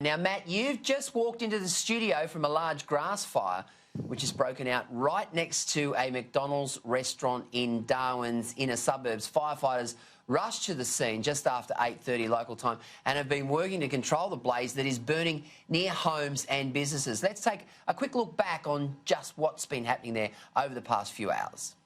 Now, Matt, you've just walked into the studio from a large grass fire which has broken out right next to a McDonald's restaurant in Darwin's inner suburbs. Firefighters rushed to the scene just after 8:30 local time and have been working to control the blaze that is burning near homes and businesses. Let's take a quick look back on just what's been happening there over the past few hours.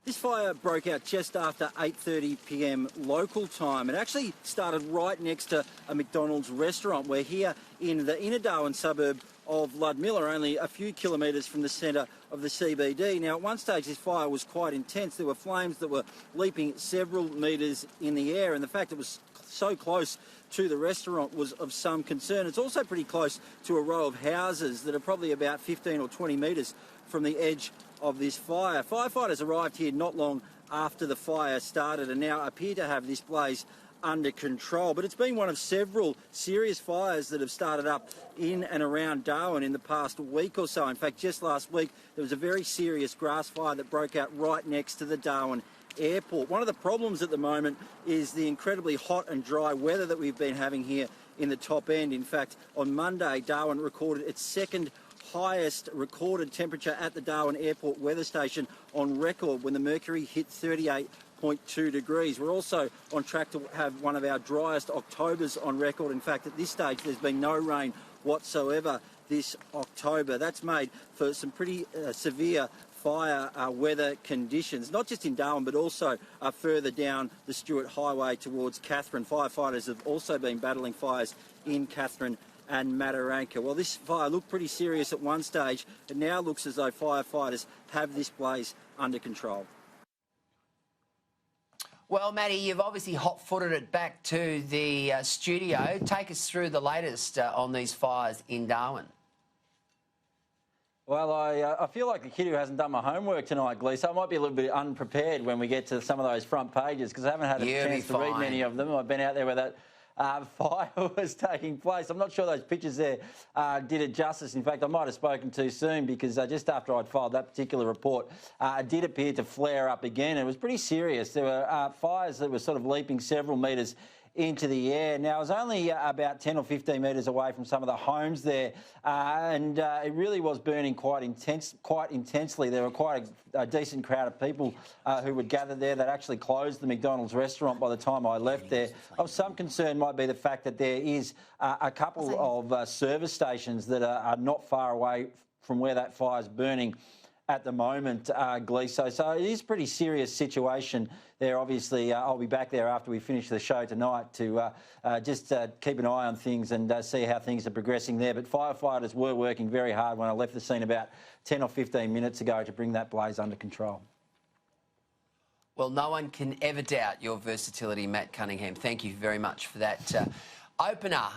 This fire broke out just after 8:30 p.m. local time. It actually started right next to a McDonald's restaurant. We're here in the inner Darwin suburb of Ludmilla, only a few kilometres from the centre of the CBD. Now, at one stage, this fire was quite intense. There were flames that were leaping several metres in the air, and the fact it was so close to the restaurant was of some concern. It's also pretty close to a row of houses that are probably about 15 or 20 metres from the edge of this fire. Firefighters arrived here not long after the fire started and now appear to have this blaze under control. But it's been one of several serious fires that have started up in and around Darwin in the past week or so. In fact, just last week, there was a very serious grass fire that broke out right next to the Darwin airport. One of the problems at the moment is the incredibly hot and dry weather that we've been having here in the top end. In fact, on Monday, Darwin recorded its second highest recorded temperature at the Darwin Airport weather station on record when the mercury hit 38.2 degrees. We're also on track to have one of our driest Octobers on record. In fact, at this stage, there's been no rain whatsoever this October. That's made for some pretty severe fire weather conditions, not just in Darwin, but also further down the Stewart Highway towards Katherine. Firefighters have also been battling fires in Katherine and Mataranka. Well, this fire looked pretty serious at one stage. It now looks as though firefighters have this blaze under control. Well, Matty, you've obviously hot-footed it back to the studio. Take us through the latest on these fires in Darwin. Well, I feel like the kid who hasn't done my homework tonight, Glee, so I might be a little bit unprepared when we get to some of those front pages because I haven't had a chance to read many of them. I've been out there where that fire was taking place. I'm not sure those pictures there did it justice. In fact, I might have spoken too soon because just after I'd filed that particular report, it did appear to flare up again. It was pretty serious. There were fires that were sort of leaping several metres into the air. Now, it was only about 10 or 15 metres away from some of the homes there, and it really was burning quite intensely. There were quite a decent crowd of people who would gather there. That actually closed the McDonald's restaurant by the time I left there. Of some concern might be the fact that there is a couple of service stations that are not far away from where that fire's burning at the moment, Gleeso. So it is a pretty serious situation there. Obviously, I'll be back there after we finish the show tonight to just keep an eye on things and see how things are progressing there. But firefighters were working very hard when I left the scene about 10 or 15 minutes ago to bring that blaze under control. Well, no one can ever doubt your versatility, Matt Cunningham. Thank you very much for that opener.